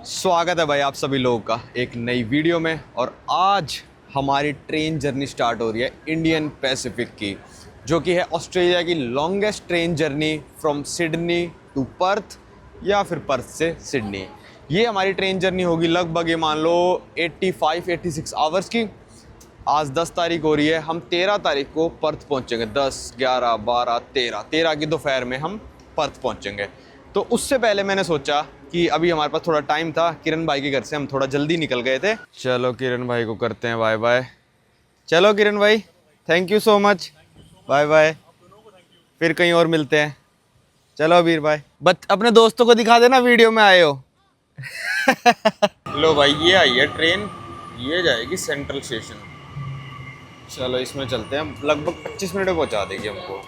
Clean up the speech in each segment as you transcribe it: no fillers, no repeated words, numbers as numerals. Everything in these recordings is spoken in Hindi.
स्वागत है भाई आप सभी लोगों का एक नई वीडियो में। और आज हमारी ट्रेन जर्नी स्टार्ट हो रही है इंडियन पैसिफिक की, जो कि है ऑस्ट्रेलिया की longest train journey from Sydney to Perth या फिर पर्थ से सिडनी। ये हमारी ट्रेन जर्नी होगी लगभग ये मान लो 85-86 आवर्स की। आज 10 तारीख हो रही है, हम 13 तारीख को पर्थ पहुंचेंगे। 10, 11, 12, 13 की दोपहर में हम पर्थ पहुंचेंगे। तो उससे पहले मैंने सोचा कि अभी हमारे पास थोड़ा टाइम था, किरण भाई के घर से हम थोड़ा जल्दी निकल गए थे। चलो किरण भाई को करते हैं बाय बाय। चलो किरण भाई, thank you so much, bye bye, फिर कहीं और मिलते हैं। चलो वीर भाई, बट अपने दोस्तों को दिखा देना वीडियो में आए हो। लो भाई, ये आई है ट्रेन, ये जाएगी सेंट्रल स्टेशन। चलो इसमें चलते हैं, लगभग 25 मिनट में पहुंचा देगी हमको।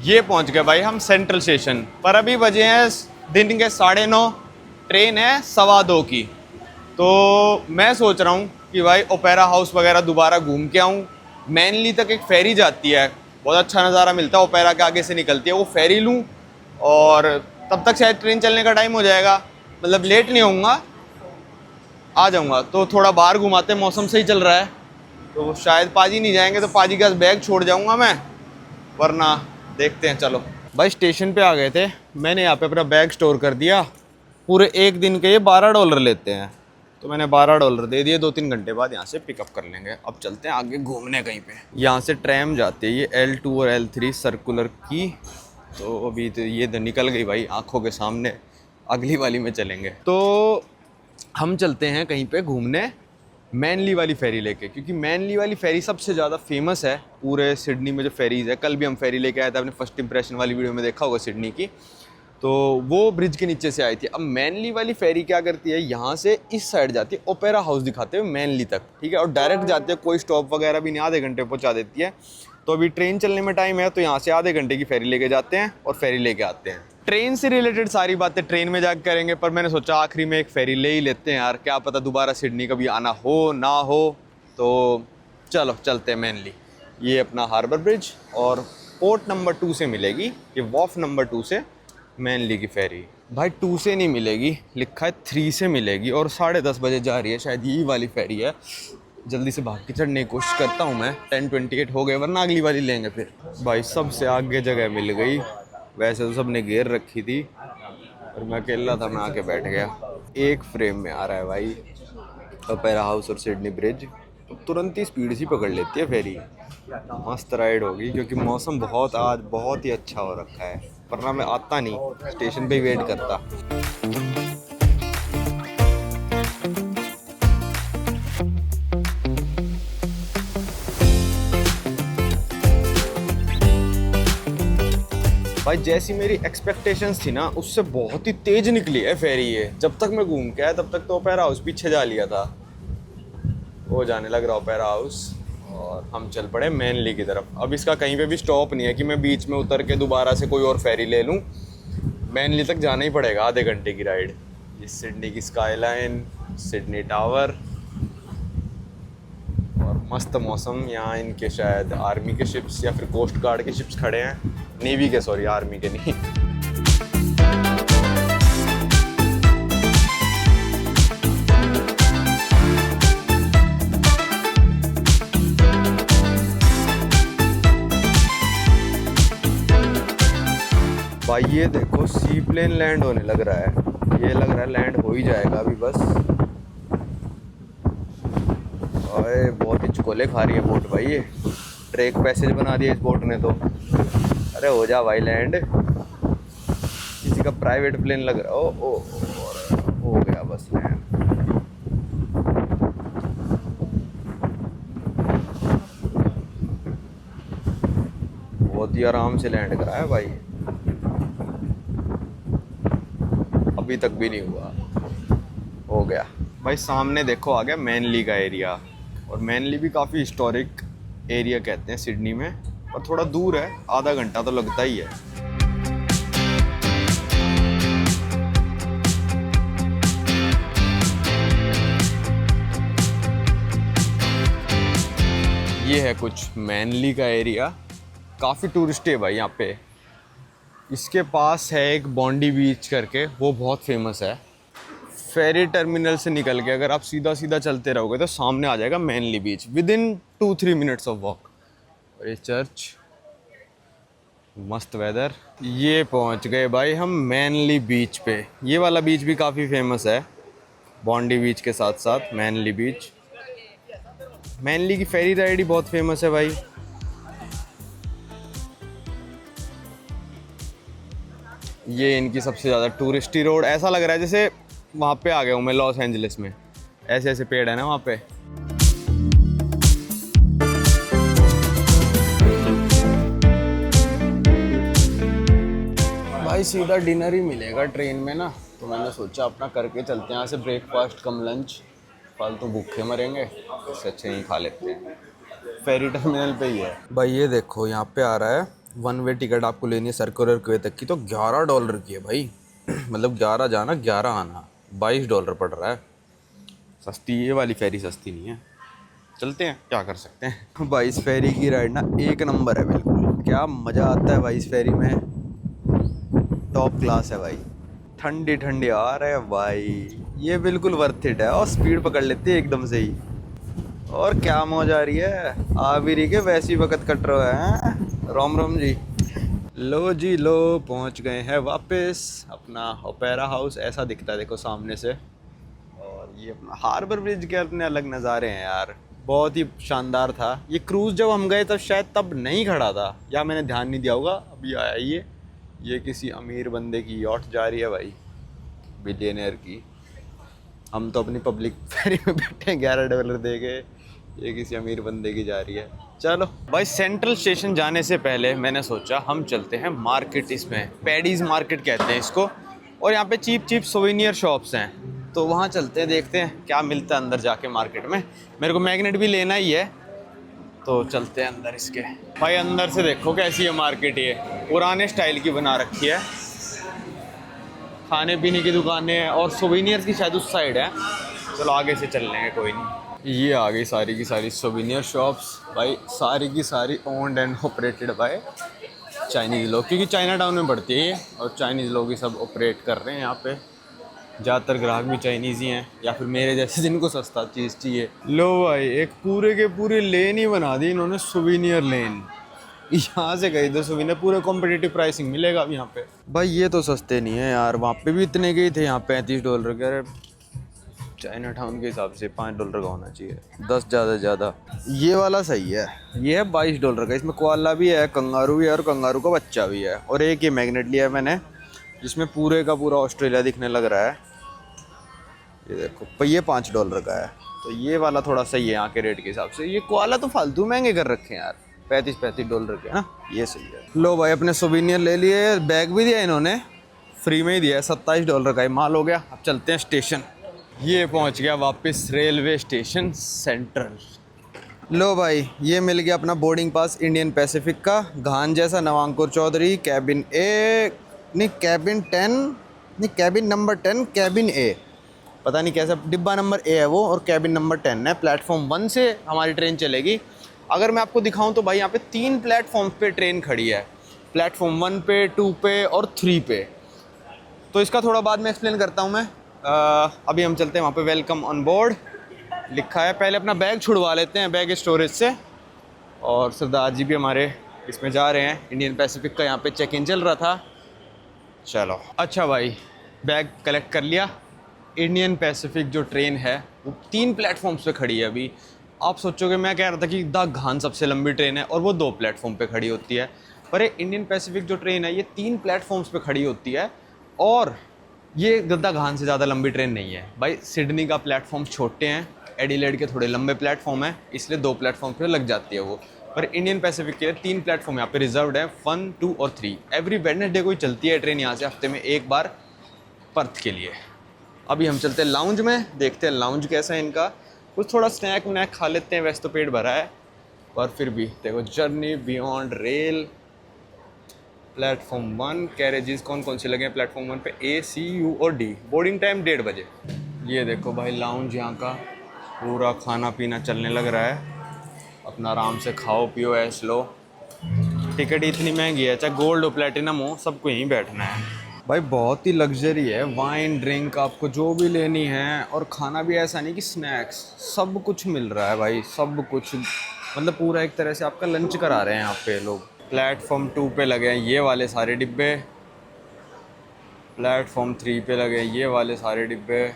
ये पहुंच गए भाई हम सेंट्रल स्टेशन पर। अभी बजे हैं दिन के 9:30, ट्रेन है 2:15 की। तो मैं सोच रहा हूँ कि भाई ओपेरा हाउस वगैरह दोबारा घूम के आऊँ। मैनली तक एक फेरी जाती है, बहुत अच्छा नज़ारा मिलता है, ओपेरा के आगे से निकलती है, वो फेरी लूँ और तब तक शायद ट्रेन चलने का टाइम हो जाएगा, मतलब लेट नहीं होऊंगा, आ जाऊँगा। तो थोड़ा बाहर घुमाते, मौसम सही चल रहा है तो शायद पाजी नहीं जाएंगे तो पाजी का बैग छोड़ जाऊँगा मैं, वरना देखते हैं। चलो भाई, स्टेशन पे आ गए थे, मैंने यहाँ पे अपना बैग स्टोर कर दिया। पूरे एक दिन के ये $12 लेते हैं, तो मैंने $12 दे दिए। 2-3 घंटे बाद यहाँ से पिकअप कर लेंगे। अब चलते हैं आगे घूमने कहीं पे। यहाँ से ट्रैम जाती है ये L2 और L3 सर्कुलर की। तो अभी तो ये तो निकल गई भाई आँखों के सामने, अगली वाली में चलेंगे। तो हम चलते हैं कहीं पे घूमने मैनली वाली फेरी लेके, क्योंकि मैनली वाली फेरी सबसे ज़्यादा फेमस है पूरे सिडनी में। जो फेरीज़ है, कल भी हम फेरी लेके आए थे, आपने फर्स्ट इंप्रेशन वाली वीडियो में देखा होगा सिडनी की, तो वो ब्रिज के नीचे से आई थी। अब मैनली वाली फेरी क्या करती है, यहाँ से इस साइड जाती है, ओपेरा हाउस दिखाते हुए मैनली तक, ठीक है, और डायरेक्ट जाती है, कोई स्टॉप वगैरह भी नहीं, आधे घंटे पहुँचा देती है। तो अभी ट्रेन चलने में टाइम है, तो यहाँ से आधे घंटे की फेरी लेके जाते हैं और फेरी लेके आते हैं। ट्रेन से रिलेटेड सारी बातें ट्रेन में जाकर करेंगे, पर मैंने सोचा आखिरी में एक फेरी ले ही लेते हैं यार, क्या पता दोबारा सिडनी कभी आना हो ना हो। तो चलो चलते हैं मैनली। ये अपना हार्बर ब्रिज और पोर्ट नंबर 2 से मिलेगी, ये वॉफ नंबर 2 से मैनली की फेरी। भाई 2 से नहीं मिलेगी, लिखा है 3 से मिलेगी, और 10:30 बजे जा रही है, शायद यही वाली फेरी है। जल्दी से भाग के चढ़ने की कोशिश करता हूँ मैं। 10:28 हो गए, वरना अगली वाली लेंगे फिर। भाई सबसे आगे जगह मिल गई, वैसे तो सबने घेर रखी थी और मैं अकेला था, मैं आके बैठ गया। एक फ्रेम में आ रहा है भाई ओपेरा हाउस और सिडनी ब्रिज, तो तुरंत ही स्पीड सी पकड़ लेती है फेरी। मस्त राइड होगी, क्योंकि मौसम आज बहुत ही अच्छा हो रखा है, वरना मैं आता नहीं, स्टेशन पे ही वेट करता। भाई जैसी मेरी एक्सपेक्टेशंस थी ना, उससे बहुत ही तेज निकली है फेरी ये। जब तक मैं घूम के आया तब तक तो ओपेरा हाउस पीछे जा लिया था, वो जाने लग रहा ओपेरा हाउस, और हम चल पड़े मैनली की तरफ। अब इसका कहीं पे भी स्टॉप नहीं है कि मैं बीच में उतर के दोबारा से कोई और फेरी ले लूँ, मैनली तक जाना ही पड़ेगा, आधे घंटे की राइड। ये सिडनी की स्काईलाइन, सिडनी टावर, और मस्त मौसम। यहाँ इनके शायद आर्मी के शिप्स या फिर कोस्ट गार्ड के शिप्स खड़े हैं, नेवी के, सॉरी आर्मी के नहीं। भाई ये देखो, सी प्लेन लैंड होने लग रहा है, ये लग रहा है लैंड हो ही जाएगा अभी बस। और बहुत ही चकोले खा रही है बोट भाई, ये ट्रैक पैसेज बना दिया इस बोट ने तो। अरे हो जा भाई लैंड, किसी का प्राइवेट प्लेन लग रहा। ओ हो गया बस लैंड। बहुत ही आराम से लैंड करा है भाई, अभी तक भी नहीं हुआ, हो गया। भाई सामने देखो आ गया मैनली का एरिया, और मैनली भी काफ़ी हिस्टोरिक एरिया कहते हैं सिडनी में, और थोड़ा दूर है, आधा घंटा तो लगता ही है। ये है कुछ मैनली का एरिया, काफ़ी टूरिस्ट है भाई यहाँ पे। इसके पास है एक बॉन्डी बीच करके, वो बहुत फेमस है। फेरी टर्मिनल से निकल के अगर आप सीधा सीधा चलते रहोगे तो सामने आ जाएगा मैनली बीच, विद इन 2-3 मिनट्स ऑफ वॉक। और ये चर्च, मस्त वेदर। ये पहुंच गए भाई हम मैनली बीच पे। ये वाला बीच भी काफ़ी फेमस है, बॉन्डी बीच के साथ साथ मैनली बीच। मैनली की फेरी राइड ही बहुत फेमस है भाई। ये इनकी सबसे ज़्यादा टूरिस्टी रोड, ऐसा लग रहा है जैसे वहाँ पे आ गया हूँ मैं लॉस एंजलिस में। ऐसे ऐसे पेड़ है ना वहाँ पे। भाई सीधा डिनर ही मिलेगा ट्रेन में ना, तो मैंने सोचा अपना करके चलते हैं यहाँ से ब्रेकफास्ट कम लंच, फालतू भूखे मरेंगे, इससे अच्छे नहीं खा लेते हैं। फेरी टर्मिनल पे ही है भाई। ये देखो यहाँ पे आ रहा है 1 वे टिकट आपको लेनी है सर्कुलर क्वे तक की, तो $11 की है भाई। मतलब 11 जाना 11 आना, $22 पड़ रहा है। सस्ती, ये वाली फेरी सस्ती नहीं है। चलते हैं, क्या कर सकते हैं। भाई इस फेरी की राइड ना एक नंबर है बिल्कुल, क्या मज़ा आता है भाई इस फेरी में, टॉप क्लास है भाई। ठंडी ठंडी आ रहा है भाई, ये बिल्कुल वर्थ इट है। और स्पीड पकड़ लेते हैं एकदम से ही, और क्या मौज आ रही है। आ भी रही के वैसे ही वक्त कट रहा है। रोम रोम जी। लो जी लो, पहुंच गए हैं वापस। अपना ओपेरा हाउस ऐसा दिखता है देखो सामने से। और ये अपना हार्बर ब्रिज के अपने अलग नज़ारे हैं यार, बहुत ही शानदार था। ये क्रूज़ जब हम गए तब शायद तब नहीं खड़ा था, या मैंने ध्यान नहीं दिया होगा, अभी आया ये किसी अमीर बंदे की यॉट जा रही है भाई, बिलियनियर की। हम तो अपनी पब्लिक फेरी में बैठे हैं $11 दे के, ये किसी अमीर बंदे की जा रही है। चलो भाई, सेंट्रल स्टेशन जाने से पहले मैंने सोचा हम चलते हैं मार्केट, इसमें पैडीज मार्केट कहते हैं इसको। और यहाँ पे चीप चीप सोवेनियर शॉप्स हैं, तो वहाँ चलते हैं, देखते हैं क्या मिलता है अंदर जाके मार्केट में। मेरे को मैग्नेट भी लेना ही है, तो चलते हैं अंदर इसके। भाई अंदर से देखो कैसी है मार्केट, ये पुराने स्टाइल की बना रखी है। खाने पीने की दुकानें हैं और सोवेनियर्स की शायद उस साइड है। चलो आगे से चल लेंगे, कोई नहीं। ये आ गई सारी की सारी सोवेनियर शॉप्स भाई, सारी की सारी owned and operated by Chinese लोग, क्योंकि चाइना टाउन में पड़ती है ये, और चाइनीज़ लोग ही सब ऑपरेट कर रहे हैं यहाँ पे। ज़्यादातर ग्राहक भी चाइनीज़ ही हैं, या फिर मेरे जैसे जिनको सस्ता चीज़ चाहिए। लो भाई, एक पूरे के पूरे लेन ही बना दी इन्होंने, सोवेनियर लेन। यहाँ से गई तो सोवेनियर पूरे कॉम्पिटिटिव प्राइसिंग मिलेगा अब यहाँ पे। भाई ये तो सस्ते नहीं है यार, वहाँ पे भी इतने के ही थे, यहाँ $35 के। अरे चाइना टाउन के हिसाब से $5 का होना चाहिए, 10 ज़्यादा ज़्यादा। ये वाला सही है, ये है $22 का। इसमें कोआला भी है, कंगारू भी है, और कंगारू का बच्चा भी है। और एक ये मैग्नेट लिया है मैंने, जिसमें पूरे का पूरा ऑस्ट्रेलिया दिखने लग रहा है। ये देखो, ये $5 का है, तो ये वाला थोड़ा सही है यहाँ के रेट के हिसाब से। ये कोआला तो फालतू महंगे कर रखे हैं यार, $35 के, हाँ ये सही है। लो भाई, अपने सोवेनियर ले लिए, बैग भी दिया इन्होंने, फ्री में ही दिया है। $27 का ही माल हो गया। अब चलते हैं स्टेशन। ये पहुंच गया वापस रेलवे स्टेशन सेंट्रल। लो भाई, ये मिल गया अपना बोर्डिंग पास इंडियन पैसिफिक का, घान जैसा, नवांकुर चौधरी, कैबिन ए, नहीं कैबिन 10, नहीं कैबिन नंबर 10, कैबिन ए, पता नहीं कैसा डिब्बा नंबर ए है वो, और कैबिन नंबर 10 है। प्लेटफॉर्म 1 से हमारी ट्रेन चलेगी। अगर मैं आपको दिखाऊं तो भाई यहाँ पे 3 प्लेटफॉर्म पे ट्रेन खड़ी है, प्लेटफॉर्म 1 पे, 2 पे और 3 पे। तो इसका थोड़ा बाद में एक्सप्लेन करता हूँ मैं। अभी हम चलते हैं वहाँ पे, वेलकम ऑन बोर्ड लिखा है। पहले अपना बैग छुड़वा लेते हैं बैग स्टोरेज से। और सरदार जी भी हमारे इसमें जा रहे हैं, इंडियन पैसिफिक का यहाँ पे चेक इन चल रहा था। चलो अच्छा भाई, बैग कलेक्ट कर लिया। इंडियन पैसिफिक जो ट्रेन है वो 3 प्लेटफॉर्म्स पे खड़ी है अभी। आप सोचोगे मैं कह रहा था कि द घान सबसे लंबी ट्रेन है और वो 2 प्लेटफॉर्म पे खड़ी होती है, पर ये इंडियन पैसिफिक जो ट्रेन है ये 3 प्लेटफॉर्म्स पे खड़ी होती है। और ये गद्दा घान से ज़्यादा लंबी ट्रेन नहीं है भाई। सिडनी का प्लेटफॉर्म छोटे हैं, एडिलेड के थोड़े लंबे प्लेटफॉर्म हैं, इसलिए 2 प्लेटफॉर्म पे लग जाती है वो। पर इंडियन पैसिफिक के लिए 3 प्लेटफॉर्म यहाँ पे रिजर्व्ड है, 1, 2 और 3। एवरी वेडनेसडे को चलती है ट्रेन यहाँ से, हफ्ते में एक बार पर्थ के लिए। अभी हम चलते हैं लाउंज में, देखते हैं लाउंज कैसा है इनका। कुछ थोड़ा स्नैक वनैक खा लेते हैं, वैसे तो पेट भरा है। पर फिर भी देखो, journey beyond rail, platform 1 carriages कौन कौन से लगे हैं प्लेटफॉर्म 1 पे, ए, सी, यू और डी। बोर्डिंग टाइम 1:30 बजे। ये देखो भाई लाउंज यहाँ का, पूरा खाना पीना चलने लग रहा है, अपना आराम से खाओ पियो ऐश लो। टिकट इतनी महंगी है, चाहे गोल्ड हो प्लेटिनम हो, सबको यहीं बैठना है भाई। बहुत ही लग्जरी है, वाइन ड्रिंक आपको जो भी लेनी है, और खाना भी ऐसा नहीं कि स्नैक्स, सब कुछ मिल रहा है भाई, सब कुछ। मतलब पूरा एक तरह से आपका लंच करा रहे हैं यहाँ पे लोग। प्लेटफॉर्म 2 पे लगे हैं ये वाले सारे डिब्बे, प्लेटफॉर्म 3 पे लगे हैं ये वाले सारे डिब्बे।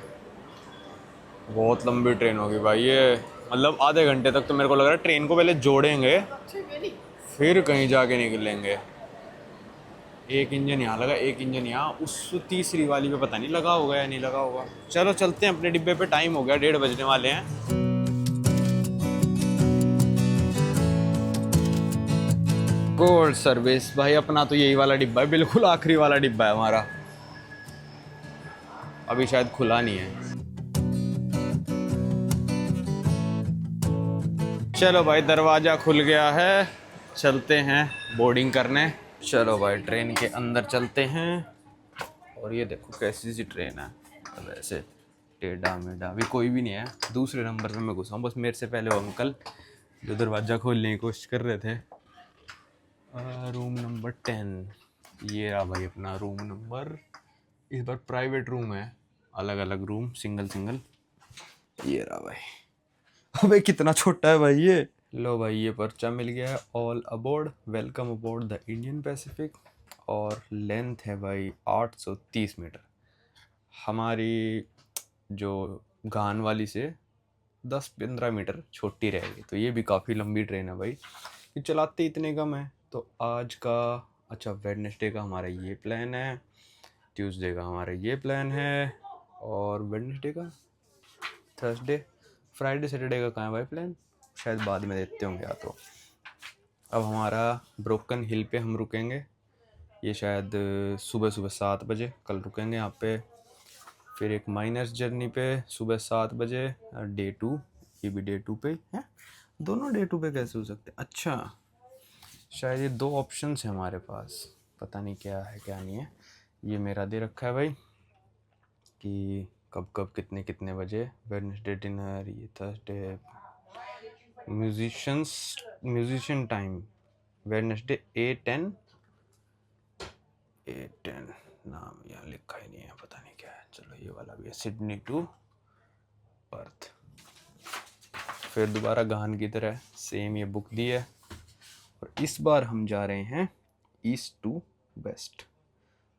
बहुत लंबी ट्रेन होगी भाई ये, मतलब आधे घंटे तक तो मेरे को लग रहा है ट्रेन को पहले जोड़ेंगे फिर कहीं जाके निकलेंगे। एक इंजन यहाँ लगा, एक इंजन यहाँ, उस तीसरी वाली पे पता नहीं लगा होगा या नहीं लगा होगा। चलो चलते हैं अपने डिब्बे पे, टाइम हो गया, 1:30 बजने वाले हैं। गोल्ड सर्विस भाई, अपना तो यही वाला डिब्बा है, बिल्कुल आखिरी वाला डिब्बा है हमारा, अभी शायद खुला नहीं है। चलो भाई दरवाज़ा खुल गया है, चलते हैं बोर्डिंग करने। चलो भाई ट्रेन के अंदर चलते हैं। और ये देखो कैसी सी ट्रेन है, वैसे टेढ़ा मेढ़ा अभी कोई भी नहीं है। दूसरे नंबर पे मैं घुसा हूँ, बस मेरे से पहले वो अंकल जो दरवाज़ा खोलने की कोशिश कर रहे थे। रूम नंबर 10, ये रहा भाई अपना रूम नंबर। इस बार प्राइवेट रूम है, अलग अलग रूम, सिंगल सिंगल। ये रहा भाई। अबे कितना छोटा है भाई ये। लो भाई ये पर्चा मिल गया है, all aboard, welcome aboard the Indian Pacific. और लेंथ है भाई 830 मीटर, हमारी जो गान वाली से 10-15 मीटर छोटी रहेगी। तो ये भी काफ़ी लंबी ट्रेन है भाई, ये चलाते इतने कम है। तो आज का, अच्छा वेडनेसडे का हमारा ये प्लान है, ट्यूसडे का हमारा ये प्लान है, और वेडनेसडे का, थर्सडे, फ्राइडे सैटरडे का कहाँ है भाई प्लान, शायद बाद में देते होंगे या तो। अब हमारा ब्रोकन हिल पे हम रुकेंगे, ये शायद सुबह सुबह 7 बजे कल रुकेंगे यहाँ पे। फिर एक माइनस जर्नी पे सुबह 7 बजे, डे 2, ये भी डे 2 पे है। दोनों डे 2 पे कैसे हो सकते हैं? अच्छा शायद ये 2 ऑप्शंस हैं हमारे पास, पता नहीं क्या है क्या नहीं है। ये मेरा दे रखा है भाई कि कब कब कितने कितने बजे, वेडनेसडे डिनर, ये थर्सडे म्यूजिशियन टाइम, वेडनेसडे 8:10, नाम यहाँ लिखा ही नहीं है, पता नहीं क्या है। चलो ये वाला भी है, सिडनी टू पर्थ। फिर दोबारा गान की तरह सेम ये बुक दी है, और इस बार हम जा रहे हैं east to west,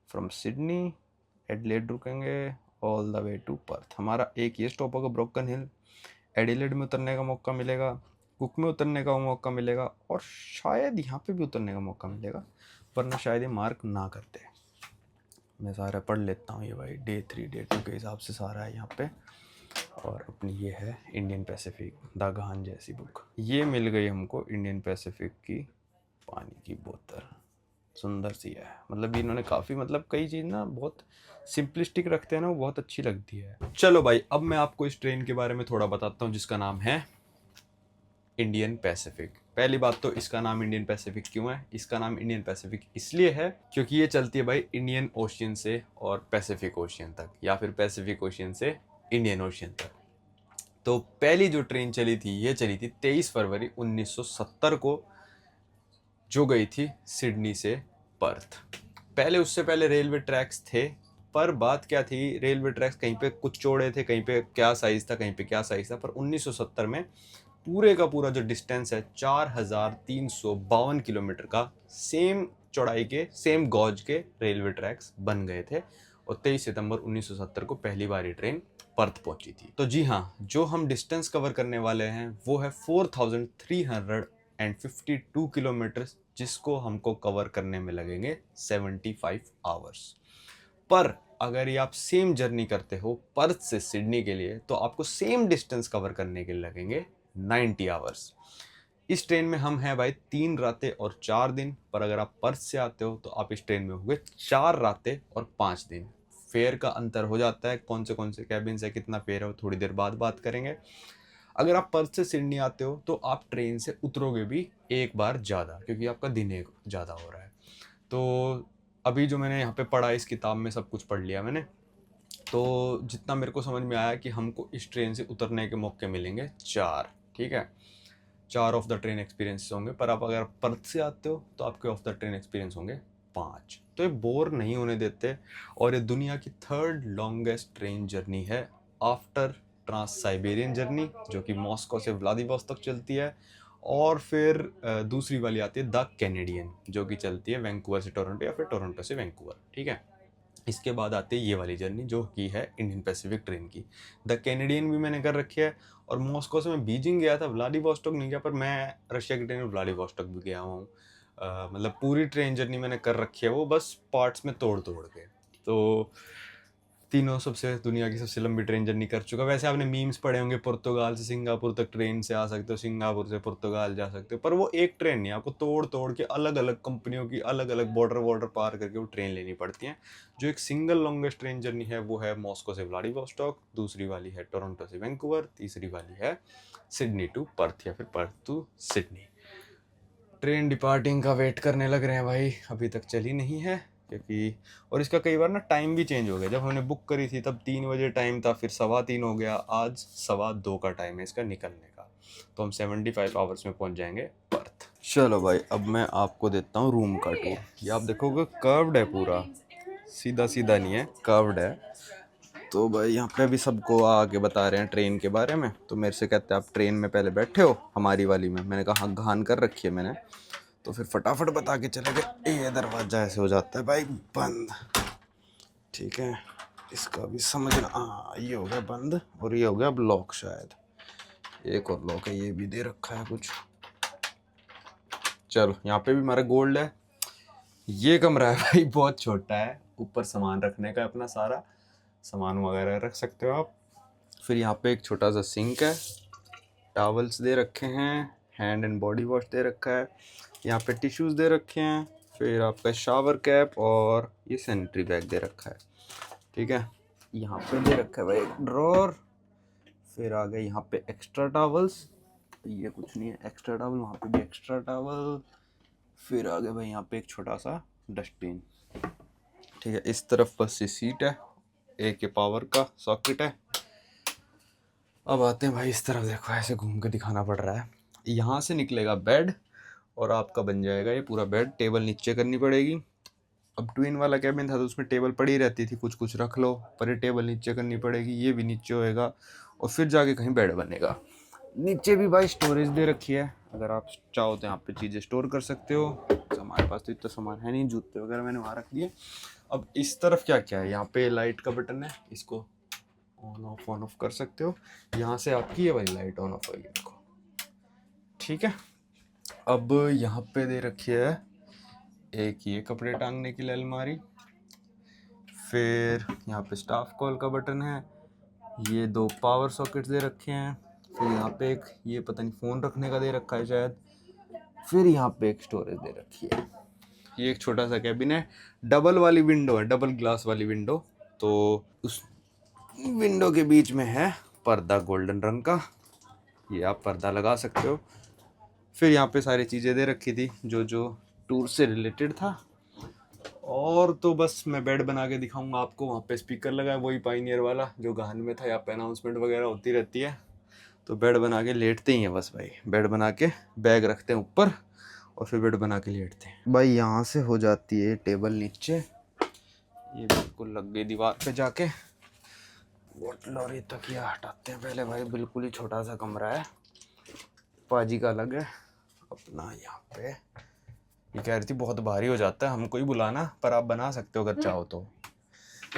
from Sydney Adelaide रुकेंगे all the way to Perth. हमारा एक ये स्टॉप होगा ब्रोकन हिल, एडिलेड में उतरने का मौका मिलेगा, कुक में उतरने का मौका मिलेगा, और शायद यहाँ पे भी उतरने का मौका मिलेगा, वरना शायद ये मार्क ना करते। मैं सारा पढ़ लेता हूँ ये भाई, डे 3 डे 2 के हिसाब से सारा है यहाँ पे। और अपनी ये है इंडियन पैसिफिक द गान जैसी बुक, ये मिल गई हमको इंडियन पैसिफिक की पानी की बोतल, सुंदर सी है। मतलब इन्होंने काफ़ी, मतलब कई चीज़ ना बहुत सिंपलिस्टिक रखते हैं ना, वो बहुत अच्छी लगती है। चलो भाई अब मैं आपको इस ट्रेन के बारे में थोड़ा बताता हूँ, जिसका नाम है इंडियन पैसिफिक। पहली बात तो इसका नाम इंडियन पैसिफिक क्यों है? इसका नाम इंडियन पैसिफिक इसलिए है क्योंकि ये चलती है भाई इंडियन ओशियन से और पैसिफिक ओशियन तक, या फिर पैसिफिक ओशियन से इंडियन ओशियन तक। तो पहली जो ट्रेन चली थी, ये चली थी 23 फरवरी 1970 को, जो गई थी सिडनी से पर्थ। पहले, उससे पहले रेलवे ट्रैक्स थे, पर बात क्या थी, रेलवे ट्रैक्स कहीं पे कुछ चौड़े थे, कहीं पे क्या साइज़ था, कहीं पे क्या साइज़ था। पर 1970 में पूरे का पूरा जो डिस्टेंस है 4352 किलोमीटर का, सेम चौड़ाई के, सेम गॉज के रेलवे ट्रैक्स बन गए थे। और 23 सितंबर 1970 को पहली बार ये ट्रेन पर्थ पहुंची थी। तो जी हाँ, जो हम डिस्टेंस कवर करने वाले हैं वो है 4352 किलोमीटर, जिसको हमको कवर करने में लगेंगे 75 आवर्स। पर अगर ये आप सेम जर्नी करते हो पर्थ से सिडनी के लिए, तो आपको सेम डिस्टेंस कवर करने के लिए लगेंगे 90 आवर्स। इस ट्रेन में हम हैं भाई 3 रातें और 4 दिन, पर अगर आप पर्थ से आते हो तो आप इस ट्रेन में होंगे 4 रातें और 5 दिन। फेयर का अंतर हो जाता है, कौन से कैबिन है, कितना फेयर है, वो थोड़ी देर बाद बात करेंगे। अगर आप पर्थ से सिडनी आते हो तो आप ट्रेन से उतरोगे भी एक बार ज़्यादा, क्योंकि आपका दिन एक ज़्यादा हो रहा है। तो अभी जो मैंने यहाँ पे पढ़ा, इस किताब में सब कुछ पढ़ लिया मैंने, तो जितना मेरे को समझ में आया कि हमको इस ट्रेन से उतरने के मौके मिलेंगे 4, ठीक है। 4 ऑफ द ट्रेन एक्सपीरियंस होंगे, पर आप अगर पर्थ से आते हो तो आपके ऑफ द ट्रेन एक्सपीरियंस होंगे 5। तो ये बोर नहीं होने देते, और ये दुनिया की 3rd लॉन्गेस्ट ट्रेन जर्नी है आफ्टर ट्रांस साइबेरियन जर्नी, जो कि मॉस्को से व्लादिवोस्तोक चलती है, और फिर दूसरी वाली आती है द कैनेडियन, जो कि चलती है वैंकूवर से टोरंटो या फिर टोरंटो से वैंकूवर, ठीक है। इसके बाद आती है ये वाली जर्नी, जो कि है इंडियन पैसिफिक ट्रेन की। द कैनेडियन भी मैंने कर रखी है, और मॉस्को से मैं बीजिंग गया था, व्लादिवोस्टोक नहीं गया, पर मैं रशिया की ट्रेन में व्लादिवोस्टोक भी गया हूँ। मतलब पूरी ट्रेन जर्नी मैंने कर रखी है, वो बस पार्ट्स में तोड़ तोड़ के। तो तीनों सबसे दुनिया की सबसे लंबी ट्रेन जर्नी कर चुका। वैसे आपने मीम्स पढ़े होंगे, पुर्तगाल से सिंगापुर तक ट्रेन से आ सकते हो, सिंगापुर से पुर्तगाल जा सकते हो, पर वो एक ट्रेन नहीं, आपको तोड़ तोड़ के अलग अलग कंपनियों की अलग अलग बॉर्डर पार करके वो ट्रेन लेनी पड़ती हैं। जो एक सिंगल लॉन्गेस्ट ट्रेन जर्नी है वो है मॉस्को से व्लादिवोस्टॉक, दूसरी वाली है टोरंटो से वैंकूवर, तीसरी वाली है सिडनी टू पर्थ या फिर Perth to Sydney. Train departing का वेट करने लग रहे हैं भाई, अभी तक चली नहीं है, क्योंकि और इसका कई बार ना टाइम भी चेंज हो गया। जब हमने बुक करी थी तब 3 बजे टाइम था, फिर 3:15 हो गया, आज 2:15 का टाइम है इसका निकलने का। तो हम 75 आवर्स में पहुंच जाएंगे पर्थ। चलो भाई, अब मैं आपको देता हूँ रूम का टूर। ये आप देखोगे कर्व्ड है, पूरा सीधा सीधा नहीं है, कर्व्ड है। तो भाई यहाँ पे भी सबको आके बता रहे हैं ट्रेन के बारे में। तो मेरे से कहते हैं आप ट्रेन में पहले बैठे हो हमारी वाली में, मैंने कहा हाँ घान कर रखी है मैंने। तो फिर फटाफट बता के चले गए, ये दरवाज़ा ऐसे हो जाता है भाई बंद, ठीक है। इसका भी समझना, हाँ ये हो गया बंद, और ये हो गया अब लॉक, शायद एक और लॉक है, ये भी दे रखा है कुछ। चलो यहाँ पे भी हमारा गोल्ड है। ये कमरा है भाई बहुत छोटा है, ऊपर सामान रखने का, अपना सारा सामान वगैरह रख सकते हो आप। फिर यहाँ पे एक छोटा सा सिंक है, टॉवल्स दे रखे हैं, हैंड एंड बॉडी वॉश दे रखा है, यहाँ पे टिश्यूज़ दे रखे हैं, फिर आपका शावर कैप और ये सैनिटरी बैग दे रखा है, ठीक है। यहाँ पे दे रखा है भाई एक ड्रॉर। फिर आ गए यहाँ पे एक्स्ट्रा टॉवल्स, ये कुछ नहीं है एक्स्ट्रा टॉवल, वहाँ पे भी एक्स्ट्रा टॉवल। फिर आ गए भाई यहाँ पे एक छोटा सा डस्टबिन, ठीक है। इस तरफ बस ये सीट है, एक ये पावर का सॉकेट है। अब आते हैं भाई इस तरफ, देखो ऐसे घूम के दिखाना पड़ रहा है। यहाँ से निकलेगा बेड, और आपका बन जाएगा ये पूरा बेड। टेबल नीचे करनी पड़ेगी। अब ट्विन वाला कैबिन था तो उसमें टेबल पड़ी रहती थी, कुछ कुछ रख लो, पर ये टेबल नीचे करनी पड़ेगी, ये भी नीचे होएगा, और फिर जाके कहीं बेड बनेगा। नीचे भी भाई स्टोरेज दे रखी है, अगर आप चाहो तो यहाँ पे चीज़ें स्टोर कर सकते हो। हमारे पास तो इतना सामान है नहीं, जूते वगैरह मैंने वहाँ रख दिए। अब इस तरफ क्या क्या है, यहाँ पे लाइट का बटन है, इसको ऑन ऑफ कर सकते हो। यहाँ से आपकी ये वाली लाइट ऑन ऑफ होगी, देखो, ठीक है। अब यहाँ पे दे रखी है एक ये कपड़े टांगने के लिए अलमारी। फिर यहाँ पे स्टाफ कॉल का बटन है, ये 2 पावर सॉकेट्स दे रखे हैं। फिर यहाँ पे एक ये पता नहीं फ़ोन रखने का दे रखा है शायद। फिर यहाँ पे एक स्टोरेज दे रखी है। ये एक छोटा सा कैबिन है, डबल वाली विंडो है, डबल ग्लास वाली विंडो। तो उस विंडो के बीच में है पर्दा गोल्डन रंग का, ये आप पर्दा लगा सकते हो। फिर यहाँ पे सारी चीज़ें दे रखी थी जो जो टूर से रिलेटेड था। और तो बस मैं बेड बना के दिखाऊंगा आपको। वहाँ पे स्पीकर लगा है, वही पाइनियर वाला जो गान में था, यहाँ पे अनाउंसमेंट वगैरह होती रहती है। तो बेड बना के लेटते ही हैं बस भाई, बेड बना के बैग रखते हैं ऊपर, और फिर बेड बना के लेटते हैं भाई। यहाँ से हो जाती है टेबल नीचे, ये बिल्कुल लग गई दीवार पे जाके। बोतल और ये तकिया हटाते हैं पहले भाई, बिल्कुल ही छोटा सा कमरा है, पाजी का अलग है अपना। यहाँ पे ये कह रही थी बहुत भारी हो जाता है, हमको ही बुलाना, पर आप बना सकते हो अगर चाहो तो।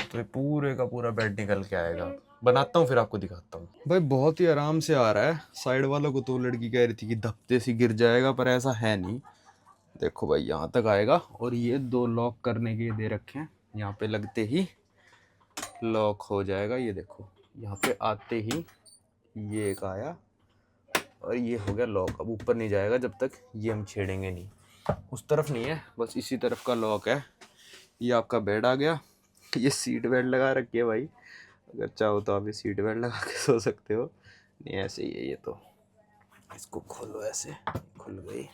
तो ये पूरे का पूरा बेड निकल के आएगा, बनाता हूँ फिर आपको दिखाता हूँ भाई। बहुत ही आराम से आ रहा है। साइड वालों को तो लड़की कह रही थी कि धप्ते से गिर जाएगा, पर ऐसा है नहीं। देखो भाई यहाँ तक आएगा, और ये 2 लॉक करने के दे रखे हैं, यहाँ पे लगते ही लॉक हो जाएगा। ये देखो यहाँ पे आते ही ये एक आया, और ये हो गया लॉक। अब ऊपर नहीं जाएगा जब तक ये हम छेड़ेंगे नहीं। उस तरफ नहीं है, बस इसी तरफ का लॉक है। ये आपका बेड आ गया। ये सीट बेल्ट लगा रखी है भाई, अगर चाहो तो आप ये सीट बेल्ट लगा के सो सकते हो। नहीं ऐसे ही है ये तो। इसको खोलो, ऐसे खुल गई,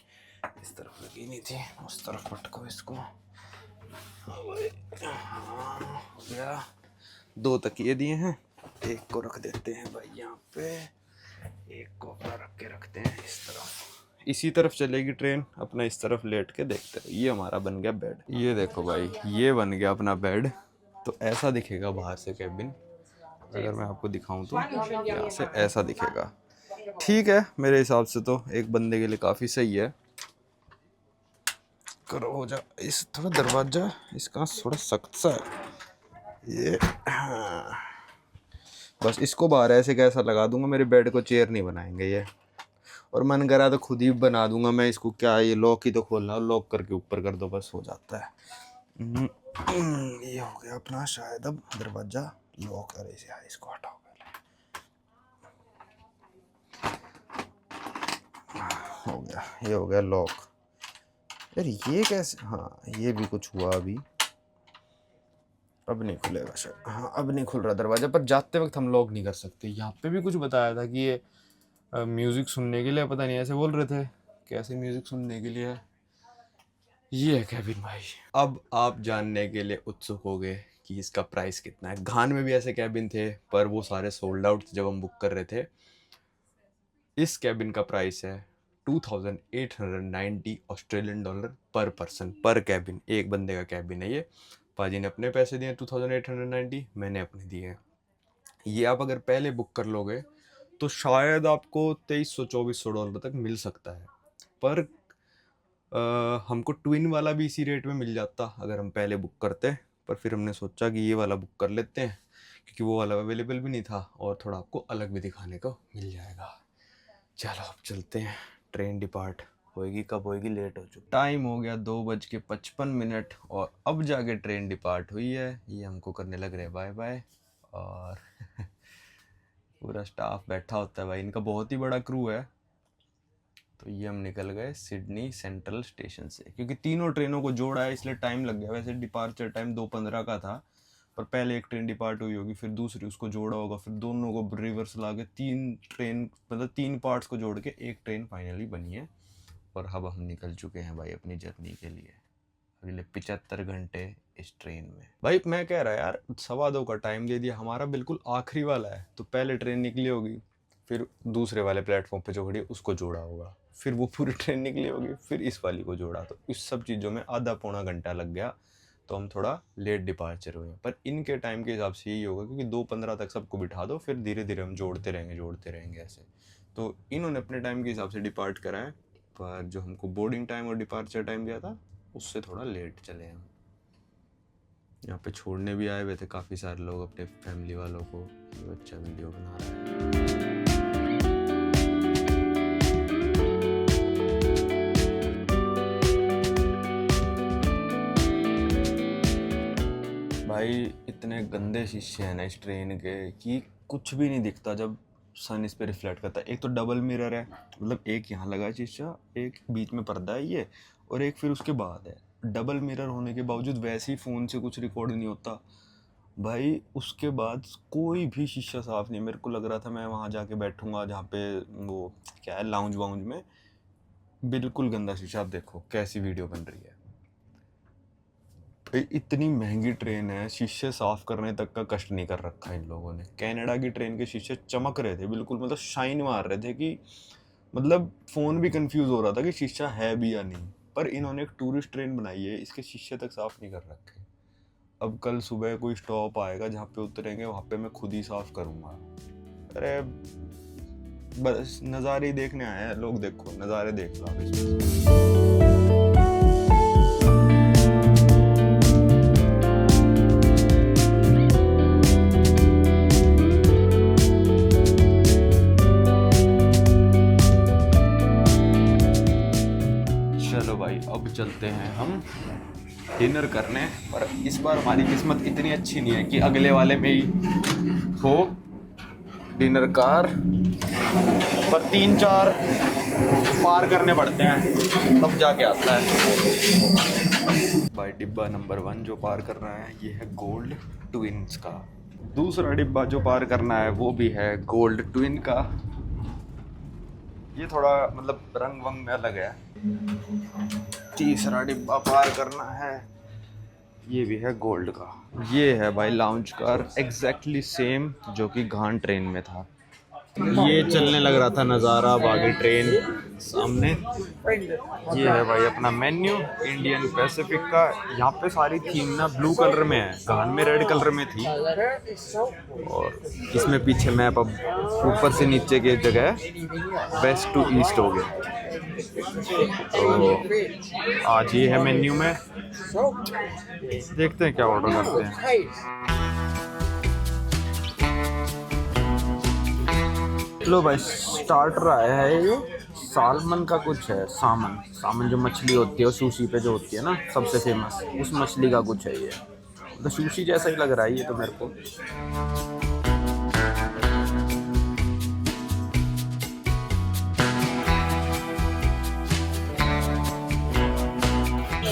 इस तरफ लगी नहीं थी, उस तरफ पटको इसको। हाँ भाई, हाँ हो गया। 2 तकिए दिए हैं, एक को रख देते हैं भाई यहाँ पे, एक को अपना रख के रखते हैं इस तरफ। इसी तरफ चलेगी ट्रेन, अपना इस तरफ लेट के देखते हैं। ये हमारा बन गया बेड। ये देखो भाई, ये बन गया अपना बेड। तो ऐसा दिखेगा बाहर से कैबिन। अगर मैं आपको दिखाऊं तो यहाँ से ऐसा दिखेगा। ठीक है, मेरे हिसाब से तो एक बंदे के लिए काफ़ी सही है। करो हो जा, इस थोड़ा दरवाजा इसका थोड़ा सख्त सा है ये। हाँ। बस इसको बाहर ऐसे कैसा लगा दूंगा, मेरे बेड को चेयर नहीं बनाएंगे ये। और मन करा तो खुद ही बना दूंगा मैं इसको। क्या ये लॉक ही तो खोलना, लॉक करके ऊपर कर दो बस हो जाता है। ये हो गया अपना शायद अब दरवाजा लॉक। करे इसे, इसको हटाओ पहले। हो गया, ये हो गया लॉक। यार ये कैसे, हाँ ये भी कुछ हुआ अभी, अब नहीं खुलेगा शायद। हाँ अब नहीं खुल रहा दरवाजा, पर जाते वक्त हम लॉक नहीं कर सकते। यहाँ पे भी कुछ बताया था कि ये म्यूज़िक सुनने के लिए, पता नहीं ऐसे बोल रहे थे, कैसे म्यूज़िक सुनने के लिए। ये है कैबिन भाई। अब आप जानने के लिए उत्सुक हो गए कि इसका प्राइस कितना है। घान में भी ऐसे कैबिन थे, पर वो सारे सोल्ड आउट जब हम बुक कर रहे थे। इस कैबिन का प्राइस है 2890 ऑस्ट्रेलियन डॉलर पर पर्सन, पर कैबिन। एक बंदे का कैबिन है ये। पाजी ने अपने पैसे दिए 2890, मैंने अपने दिए। ये आप अगर पहले बुक कर लोगे तो शायद आपको 2300-2400 डॉलर तक मिल सकता है। पर हमको ट्विन वाला भी इसी रेट में मिल जाता अगर हम पहले बुक करते। पर फिर हमने सोचा कि ये वाला बुक कर लेते हैं, क्योंकि वो वाला अवेलेबल भी नहीं था और थोड़ा आपको अलग भी दिखाने को मिल जाएगा। चलो अब चलते हैं। ट्रेन डिपार्ट होएगी, कब होएगी, लेट हो चुकी। टाइम हो गया 2:55 और अब जाके ट्रेन डिपार्ट हुई है। ये हमको करने लग रहे बाय बाय। और पूरा स्टाफ बैठा होता है भाई, इनका बहुत ही बड़ा क्रू है। तो ये हम निकल गए सिडनी सेंट्रल स्टेशन से, क्योंकि तीनों ट्रेनों को जोड़ा है इसलिए टाइम लग गया। वैसे डिपार्चर टाइम 2:15 का था, पर पहले एक ट्रेन डिपार्ट हुई होगी, फिर दूसरी उसको जोड़ा होगा, फिर दोनों को रिवर्स ला के 3 ट्रेन, मतलब 3 पार्ट्स को जोड़ के एक ट्रेन फाइनली बनी है। और अब हम निकल चुके हैं भाई अपनी जर्नी के लिए, अगले 75 घंटे इस ट्रेन में। भाई मैं कह रहा यार 2:15 का टाइम दे दिया, हमारा बिल्कुल आखिरी वाला है। तो पहले ट्रेन निकली होगी, फिर दूसरे वाले प्लेटफॉर्म पे जो खड़ी है उसको जोड़ा होगा, फिर वो पूरी ट्रेन निकली होगी, फिर इस वाली को जोड़ा। तो इस सब चीज़ों में आधा पौना घंटा लग गया। तो हम थोड़ा लेट डिपार्चर हुए। पर इनके टाइम के हिसाब से यही होगा, क्योंकि 2:15 तक सबको बिठा दो, फिर धीरे धीरे हम जोड़ते रहेंगे ऐसे। तो इन्होंने अपने टाइम के हिसाब से डिपार्ट करा है, पर जो हमको बोर्डिंग टाइम और डिपार्चर टाइम दिया था उससे थोड़ा लेट चले हम। यहाँ पे छोड़ने भी आए हुए थे काफ़ी सारे लोग अपने फैमिली वालों को। ये बच्चा वीडियो बना रहा है। भाई इतने गंदे शीशे हैं ना इस ट्रेन के कि कुछ भी नहीं दिखता जब सन इस पे रिफ्लेक्ट करता है। एक तो डबल मिरर है, मतलब एक यहाँ लगा है शीशा, एक बीच में पर्दा है ये, और एक फिर उसके बाद है। डबल मिरर होने के बावजूद वैसे ही फ़ोन से कुछ रिकॉर्ड नहीं होता भाई। उसके बाद कोई भी शीशा साफ़ नहीं। मेरे को लग रहा था मैं वहाँ जाके बैठूँगा जहाँ पे वो क्या है लाउंज वाउंज में, बिल्कुल गंदा शीशा। आप देखो कैसी वीडियो बन रही है। इतनी महंगी ट्रेन है, शीशे साफ करने तक का कष्ट नहीं कर रखा इन लोगों ने। कनाडा की ट्रेन के शीशे चमक रहे थे बिल्कुल, मतलब शाइन मार रहे थे कि मतलब फ़ोन भी कंफ्यूज हो रहा था कि शीशा है भी या नहीं। पर इन्होंने एक टूरिस्ट ट्रेन बनाई है, इसके शीशे तक साफ़ नहीं कर रखे। अब कल सुबह कोई स्टॉप आएगा जहाँ पे उतरेंगे, वहाँ पे मैं खुद ही साफ़ करूँगा। अरे बस नज़ारे ही देखने आए हैं लोग, देखो नज़ारे देख लो इसमें। अब चलते हैं हम डिनर करने। पर इस बार हमारी किस्मत इतनी अच्छी नहीं है कि अगले वाले में ही हो डिनर कार, पर 3-4 पार करने पड़ते हैं तब जाके आता है। भाई डिब्बा नंबर 1 जो पार कर रहा है ये है गोल्ड ट्विन्स का। दूसरा डिब्बा जो पार करना है वो भी है गोल्ड ट्विन का। ये थोड़ा मतलब रंग वंग में अलग है। तीसरा डिब्बा पार करना है, ये भी है गोल्ड का। ये है भाई लाउंज कार, एग्जैक्टली सेम जो कि घान ट्रेन में था। ये चलने लग रहा था नज़ारा, अब आगे ट्रेन सामने। ये है भाई अपना मेन्यू इंडियन पैसिफिक का। यहाँ पे सारी थीम ना ब्लू कलर में है, घान में रेड कलर में थी, और इसमें पीछे मैप अब ऊपर से नीचे की जगह वेस्ट टू ईस्ट हो गया। तो आज ये है मेन्यू में, देखते हैं क्या ऑर्डर करते हैं। लो भाई स्टार्टर आया है, ये सालमन का कुछ है, सामन जो मछली होती है वो सुशी पे जो होती है ना सबसे फेमस, उस मछली का कुछ है ये। तो सुशी जैसा ही लग रहा है ये तो मेरे को।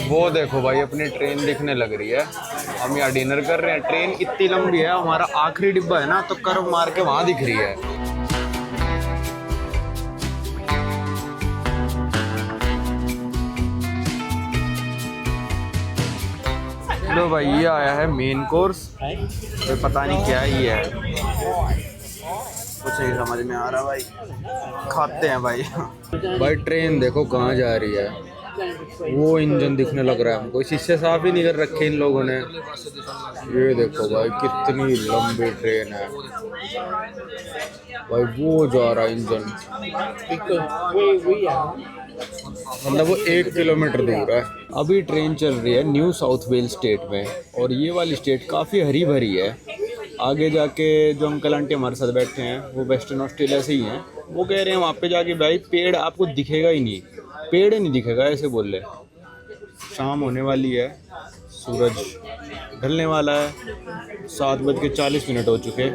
वो देखो भाई अपनी ट्रेन दिखने लग रही है, हम यहाँ डिनर कर रहे हैं। ट्रेन इतनी लंबी है, हमारा आखिरी डिब्बा है ना तो कर्व मार के वहां दिख रही है। लो भाई ये आया है मेन कोर्स, तो पता नहीं क्या ही है, कुछ नहीं समझ में आ रहा भाई, खाते हैं भाई। भाई ट्रेन देखो कहाँ जा रही है, वो इंजन दिखने लग रहा है हमको, शीशे साफ ही नहीं कर रखे इन लोगों ने। ये देखो भाई कितनी लंबी ट्रेन है भाई, वो जा रहा है इंजन, मतलब वो 1 किलोमीटर दूर है। अभी ट्रेन चल रही है न्यू साउथ वेल्स स्टेट में, और ये वाली स्टेट काफ़ी हरी भरी है। आगे जाके जो अंकल आंटी हमारे साथ बैठे हैं वो वेस्टर्न ऑस्ट्रेलिया से ही हैं, वो कह रहे हैं वहाँ पे जाके भाई पेड़ आपको दिखेगा ही नहीं, पेड़ ही नहीं दिखेगा, ऐसे बोल रहे। शाम होने वाली है, सूरज ढलने वाला है, 7:40 हो चुके।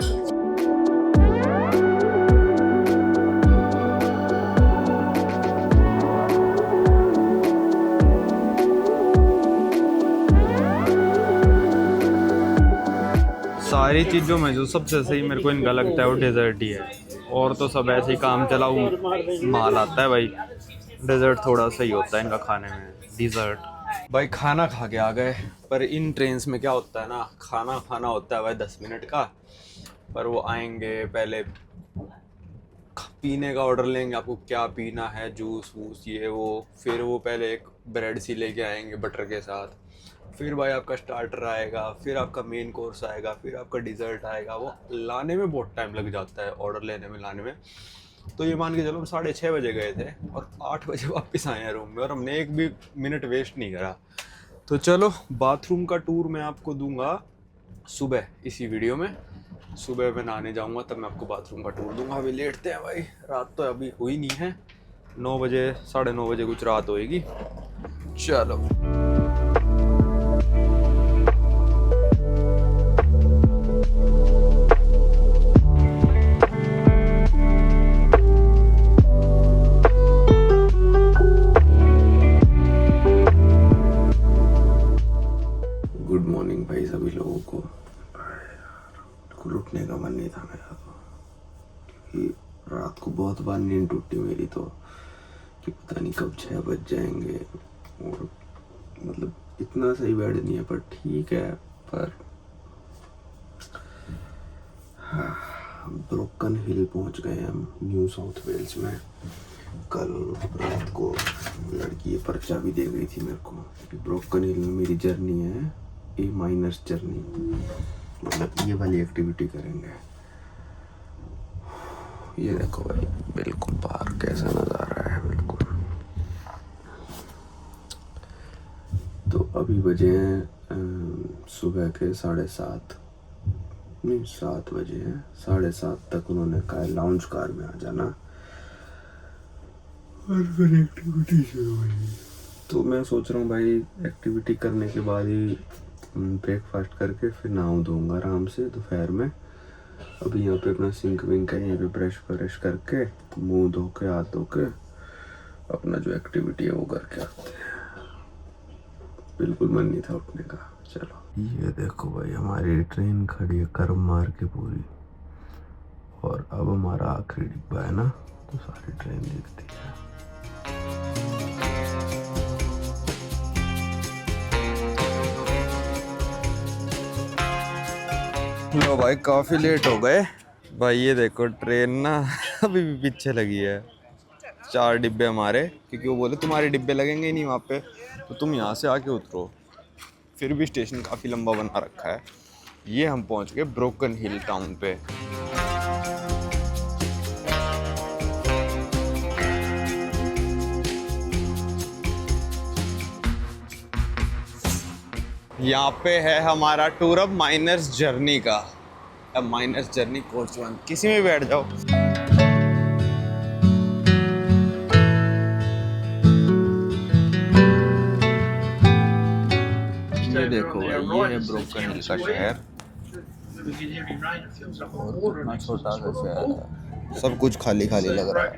सारी चीज़ों में जो सबसे सही मेरे को इनका लगता है वो डेजर्ट ही है, और तो सब ऐसे ही काम चलाऊ माल आता है भाई। डेजर्ट थोड़ा सही होता है इनका खाने में, डिज़र्ट। भाई खाना खा के आ गए, पर इन ट्रेन्स में क्या होता है ना, खाना खाना होता है भाई 10 मिनट का, पर वो आएंगे पहले पीने का ऑर्डर लेंगे, आपको क्या पीना है, जूस वूस ये वो, फिर वो पहले एक ब्रेड सी लेके आएंगे बटर के साथ, फिर भाई आपका स्टार्टर आएगा, फिर आपका मेन कोर्स आएगा, फिर आपका डिज़र्ट आएगा। वो लाने में बहुत टाइम लग जाता है, ऑर्डर लेने में, लाने में। तो ये मान के चलो हम 6:30 बजे गए थे और 8 बजे वापस आए हैं रूम में, और हमने एक भी मिनट वेस्ट नहीं करा। तो चलो बाथरूम का टूर मैं आपको दूंगा सुबह इसी वीडियो में। सुबह मैं नहाने जाऊँगा तब मैं आपको बाथरूम का टूर दूंगा। अभी लेटते हैं भाई, रात तो अभी हुई नहीं है, 9 बजे 9:30 बजे कुछ रात होएगी। चलो गुड मॉर्निंग भाई सभी लोगों को। उठने का मन नहीं था मेरा तो, क्योंकि रात को बहुत बार नींद टूटी मेरी तो, कि पता नहीं कब 6 बज जाएंगे, और मतलब इतना सही बेड नहीं है पर ठीक है। पर ब्रोकन हिल पहुंच गए हम न्यू साउथ वेल्स में। कल रात को लड़की ये पर्चा भी दे गई थी मेरे को कि ब्रोकन हिल में मेरी जर्नी है A- जर्नी, मतलब ये वाली एक्टिविटी करेंगे। ये देखो भाई बिल्कुल बाहर कैसा नज़ारा है, बिल्कुल। तो अभी बजे हैं सुबह के 7:30, नहीं 7 बजे हैं, 7:30 तक उन्होंने कहा लाउंज कार में आ जाना, और फिर एक्टिविटी शुरू हुई। तो मैं सोच रहा हूँ भाई एक्टिविटी करने के बाद ही ब्रेकफास्ट करके फिर नहाऊँ धोऊंगा आराम से दोपहर में। अभी यहाँ पे अपना सिंक विंक है, यहीं पे ब्रश करके मुंह धो के हाथ धो के अपना जो एक्टिविटी है वो करके आते हैं। बिल्कुल मन नहीं था उठने का। चलो ये देखो भाई हमारी ट्रेन खड़ी है कर्व मार के पूरी, और अब हमारा आखिरी डिब्बा है ना, तो सारी ट्रेन दिखती है। लो भाई काफ़ी लेट हो गए भाई। ये देखो ट्रेन ना अभी भी पीछे लगी है। 4 डिब्बे हमारे, क्योंकि वो बोले तुम्हारे डिब्बे लगेंगे ही नहीं वहाँ पे, तो तुम यहाँ से आके उतरो। फिर भी स्टेशन काफ़ी लंबा बना रखा है। ये हम पहुँच गए ब्रोकन हिल टाउन पे। यहाँ पे है हमारा टूर अब माइनर्स जर्नी का। अब माइनर्स जर्नी कोच 1, किसी में बैठ जाओ। ये देखो भाई, ये है ब्रोकन हिल का शहर। और कितना छोटा सा शहर है, सब कुछ खाली खाली लग रहा है।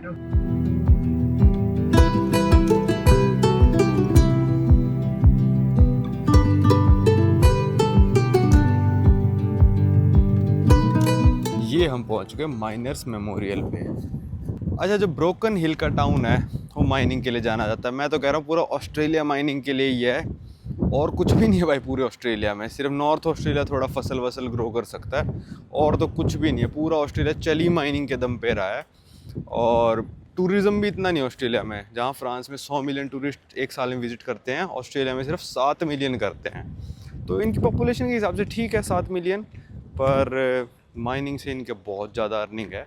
ये हम पहुंच गए माइनर्स मेमोरियल पे। अच्छा, जो ब्रोकन हिल का टाउन है वो माइनिंग के लिए जाना जाता है। मैं तो कह रहा हूँ पूरा ऑस्ट्रेलिया माइनिंग के लिए ही है, और कुछ भी नहीं है भाई पूरे ऑस्ट्रेलिया में। सिर्फ नॉर्थ ऑस्ट्रेलिया थोड़ा फसल वसल ग्रो कर सकता है, और तो कुछ भी नहीं है। पूरा ऑस्ट्रेलिया चली माइनिंग के दम पे रहा है। और टूरिज़्म भी इतना नहीं ऑस्ट्रेलिया में। जहाँ फ्रांस में 100 मिलियन टूरिस्ट एक साल में विजिट करते हैं, ऑस्ट्रेलिया में सिर्फ 7 मिलियन करते हैं। तो इनकी पॉपुलेशन के हिसाब से ठीक है 7 मिलियन, पर माइनिंग से इनके बहुत ज़्यादा अर्निंग है।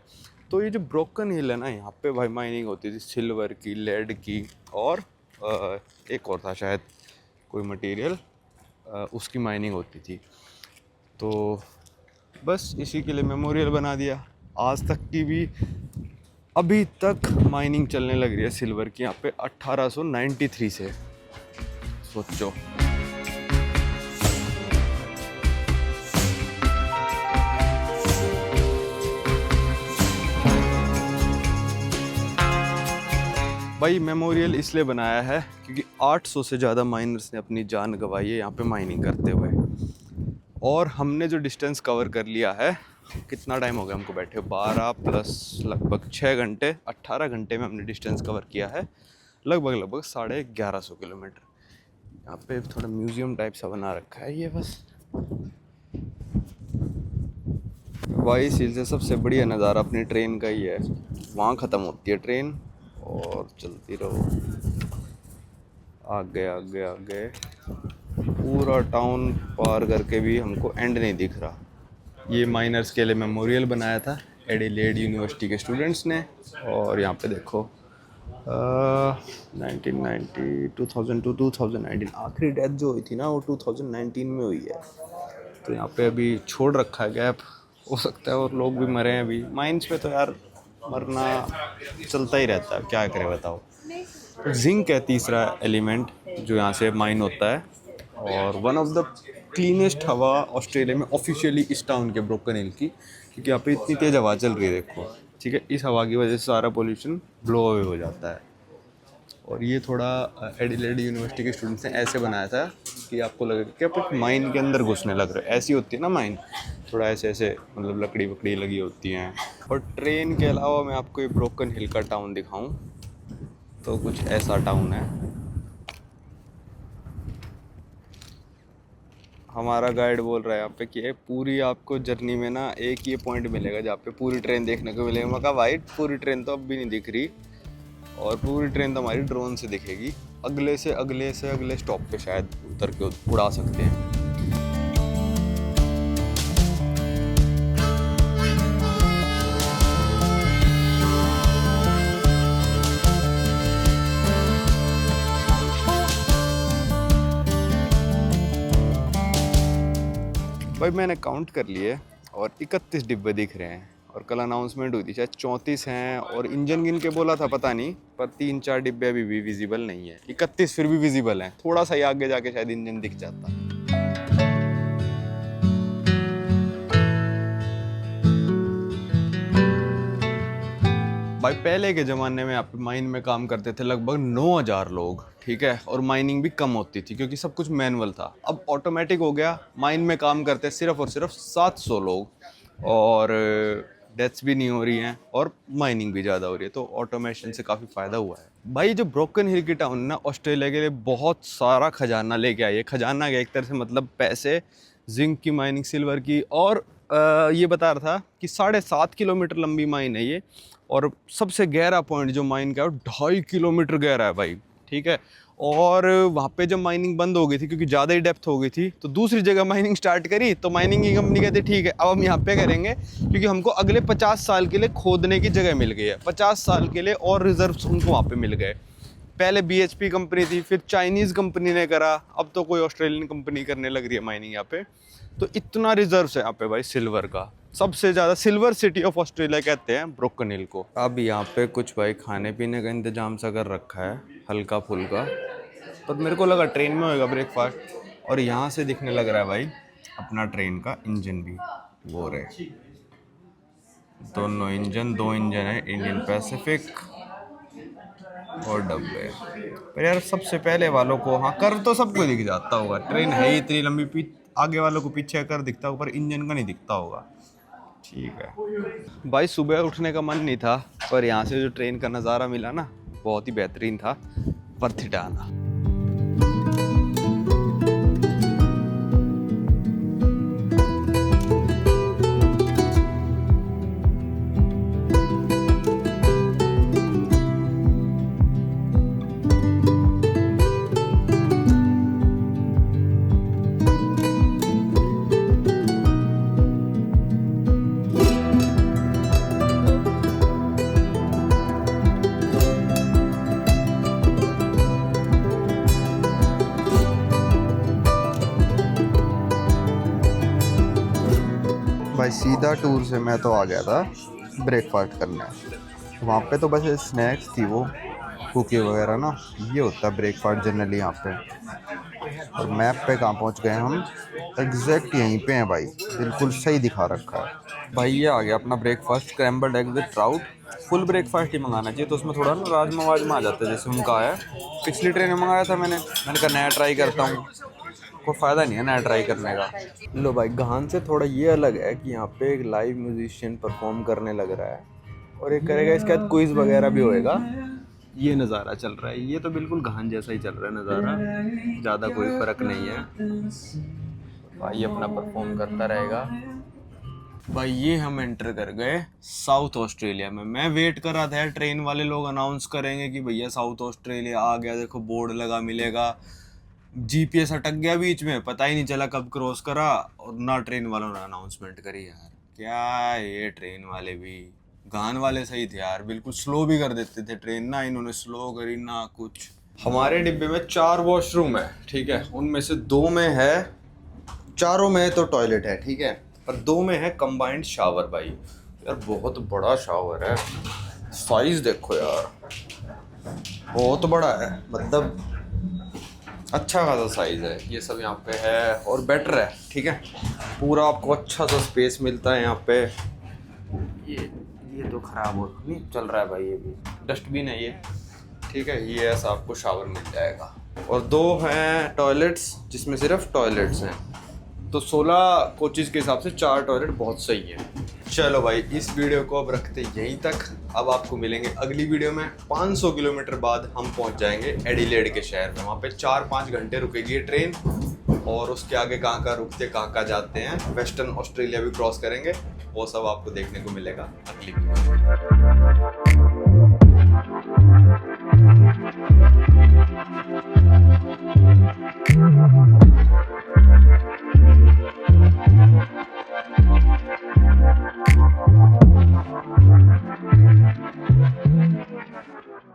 तो ये जो ब्रोकन हिल है ना, यहाँ पे भाई माइनिंग होती थी सिल्वर की, लेड की, और एक और था शायद कोई मटेरियल, उसकी माइनिंग होती थी। तो बस इसी के लिए मेमोरियल बना दिया। आज तक की भी अभी तक माइनिंग चलने लग रही है सिल्वर की यहाँ पे 1893 से। सोचो। भाई मेमोरियल इसलिए बनाया है क्योंकि 800 से ज़्यादा माइनर्स ने अपनी जान गंवाई है यहाँ पे माइनिंग करते हुए। और हमने जो डिस्टेंस कवर कर लिया है, कितना टाइम हो गया हमको बैठे, 12 प्लस लगभग 6 घंटे, 18 घंटे में हमने डिस्टेंस कवर किया है लगभग 1150 किलोमीटर। यहाँ पे थोड़ा म्यूज़ियम टाइप सा बना रखा है ये बस। भाई इस हिल से सबसे बढ़िया नज़ारा अपनी ट्रेन का ही है। वहाँ ख़त्म होती है ट्रेन और चलती रहो, आगे पूरा टाउन पार करके भी हमको एंड नहीं दिख रहा। ये माइनर्स के लिए मेमोरियल बनाया था एडिलेड यूनिवर्सिटी के स्टूडेंट्स ने। और यहाँ पे देखो 1990 2002 2019 आखिरी डेथ जो हुई थी ना, वो 2019 में हुई है। तो यहाँ पे अभी छोड़ रखा है गैप, हो सकता है और लोग भी मरे हैं अभी। माइंस पे तो यार मरना चलता ही रहता है, क्या करे बताओ। तो जिंक है तीसरा एलिमेंट जो यहाँ से माइन होता है, और वन ऑफ द क्लीनेस्ट हवा ऑस्ट्रेलिया में ऑफिशियली इस टाउन के ब्रोकन हिल की, क्योंकि यहाँ पे इतनी तेज़ हवा चल रही है देखो, ठीक है। इस हवा की वजह से सारा पोल्यूशन ब्लो अवे हो जाता है। और ये थोड़ा एडिलेड यूनिवर्सिटी के स्टूडेंट्स ने ऐसे बनाया था कि आपको लगे कि आप माइन के अंदर घुसने लग रहे हो। ऐसी होती है ना माइन, थोड़ा ऐसे ऐसे मतलब लकड़ी वकड़ी लगी होती हैं। और ट्रेन के अलावा मैं आपको ये ब्रोकन हिल का टाउन दिखाऊं तो कुछ ऐसा टाउन है। हमारा गाइड बोल रहा है यहाँ पे कि पूरी आपको जर्नी में ना एक ये पॉइंट मिलेगा जहाँ पे पूरी ट्रेन देखने को मिलेगा। मैं कहा भाई पूरी ट्रेन तो अब भी नहीं दिख रही, और पूरी ट्रेन तो हमारी ड्रोन से दिखेगी। अगले से अगले स्टॉप पे शायद उतर के उड़ा सकते हैं। भाई मैंने काउंट कर लिए और 31 डिब्बे दिख रहे हैं, और कल अनाउंसमेंट हुई थी शायद 34 हैं, और इंजन गिन के बोला था पता नहीं, पर 3-4 डिब्बे अभी भी विजिबल नहीं है। 31 फिर भी विजिबल हैं, थोड़ा सा ही आगे जाके शायद इंजन दिख जाता। भाई पहले के ज़माने में आप माइन में काम करते थे लगभग 9000 लोग, ठीक है, और माइनिंग भी कम होती थी क्योंकि सब कुछ मैनुअल था। अब ऑटोमेटिक हो गया, माइन में काम करते सिर्फ और सिर्फ 700 लोग, और डेथ्स भी नहीं हो रही हैं और माइनिंग भी ज़्यादा हो रही है, तो ऑटोमेशन से काफ़ी फ़ायदा हुआ है भाई। जो ब्रोकन हिल की टाउन ना ऑस्ट्रेलिया के लिए बहुत सारा खजाना लेके आई है। खजाना का एक तरह से मतलब पैसे, जिंक की माइनिंग, सिल्वर की, और ये बता रहा था कि 7.5 किलोमीटर लंबी माइन है ये, और सबसे गहरा पॉइंट जो माइन का है वो 2.5 किलोमीटर गहरा है भाई, ठीक है। और वहाँ पे जब माइनिंग बंद हो गई थी क्योंकि ज़्यादा ही डेप्थ हो गई थी, तो दूसरी जगह माइनिंग स्टार्ट करी, तो माइनिंग की कंपनी कहती ठीक है अब हम यहाँ पे करेंगे, क्योंकि हमको अगले 50 साल के लिए खोदने की जगह मिल गई है, 50 साल के लिए और रिजर्व्स उनको वहाँ पे मिल गए। पहले BHP कंपनी थी, फिर चाइनीज़ कंपनी ने करा, अब तो कोई ऑस्ट्रेलियन कंपनी करने लग रही है माइनिंग यहाँ पे। तो इतना रिजर्व्स है यहाँ पे भाई सिल्वर का, सबसे ज़्यादा सिल्वर सिटी ऑफ ऑस्ट्रेलिया कहते हैं ब्रोकन हिल को। अब यहाँ पे कुछ भाई खाने पीने का इंतजाम सा कर रखा है हल्का फुल्का, पर मेरे को लगा ट्रेन में होएगा ब्रेकफास्ट। और यहाँ से दिखने लग रहा है भाई अपना ट्रेन का इंजन भी, वो रहे दोनों इंजन, 2 इंजन है, इंडियन पैसिफिक और डब्बे। पर यार सबसे पहले वालों को, हाँ कर तो सबको दिख जाता होगा, ट्रेन है ही इतनी लंबी, आगे वालों को पीछे कर दिखता होगा, पर इंजन का नहीं दिखता होगा, ठीक है भाई। सुबह उठने का मन नहीं था, पर यहाँ से जो ट्रेन का नज़ारा मिला ना बहुत ही बेहतरीन था, वर्थ इट आना। भाई सीधा टूर से मैं तो आ गया था ब्रेकफास्ट करने। वहाँ पे तो बस स्नैक्स थी, वो कुकी वगैरह ना, ये होता है ब्रेकफास्ट जनरली यहाँ पे। और मैप पे कहाँ पहुँच गए हम, एग्जैक्ट यहीं पे हैं भाई, बिल्कुल सही दिखा रखा है भाई। ये आ गया अपना breakfast, scrambled egg with trout. Full breakfast ही मंगाना चाहिए, तो उसमें थोड़ा ना राजमा वाजमा आ जाता है जैसे उनका है। पिछली ट्रेन में मंगाया था मैंने कहा नया ट्राई करता हूँ, कोई फ़ायदा नहीं है नया ट्राई करने का। लो भाई, गहान से थोड़ा ये अलग है कि यहाँ पे एक लाइव म्यूजिशियन परफॉर्म करने लग रहा है, और एक करेगा इसके बाद क्विज वगैरह भी होएगा। ये नज़ारा चल रहा है, ये तो बिल्कुल गहान जैसा ही चल रहा है नज़ारा, ज़्यादा कोई फ़र्क नहीं है भाई। अपना परफॉर्म करता रहेगा भाई। ये हम एंटर कर गए साउथ ऑस्ट्रेलिया में। मैं वेट कर रहा था यार, ट्रेन वाले लोग अनाउंस करेंगे कि भैया साउथ ऑस्ट्रेलिया आ गया, देखो बोर्ड लगा मिलेगा। GPS अटक गया बीच में, पता ही नहीं चला कब क्रॉस करा, और ना ट्रेन वालों ने अनाउंसमेंट करी यार। क्या ये ट्रेन वाले भी, गान वाले सही थे यार, बिल्कुल स्लो भी कर देते थे ट्रेन ना, इन्होंने स्लो करी ना कुछ। हमारे डिब्बे में 4 वॉशरूम है, ठीक है, उनमें से 2 में है, चारों में तो टॉयलेट है, ठीक है, पर 2 में है कंबाइंड शावर भाई। यार बहुत बड़ा शावर है, साइज देखो यार बहुत बड़ा है, मतलब अच्छा खासा साइज है। ये सब यहाँ पे है और बेटर है, ठीक है, पूरा आपको अच्छा सा स्पेस मिलता है यहाँ पे। ये तो खराब हो नहीं चल रहा है भाई, ये भी डस्टबिन है ये, ठीक है। ये ऐसा आपको शावर मिल जाएगा, और 2 हैं टॉयलेट्स जिसमें सिर्फ टॉयलेट्स हैं, तो 16 कोचेज़ के हिसाब से 4 टॉयलेट बहुत सही है। चलो भाई, इस वीडियो को अब रखते यहीं तक। अब आपको मिलेंगे अगली वीडियो में। 500 किलोमीटर बाद हम पहुंच जाएंगे एडिलेड के शहर में। वहाँ पे 4-5 घंटे रुकेगी ये ट्रेन, और उसके आगे कहाँ रुकते कहाँ जाते हैं, वेस्टर्न ऑस्ट्रेलिया भी क्रॉस करेंगे, वो सब आपको देखने को मिलेगा अगली वीडियो में।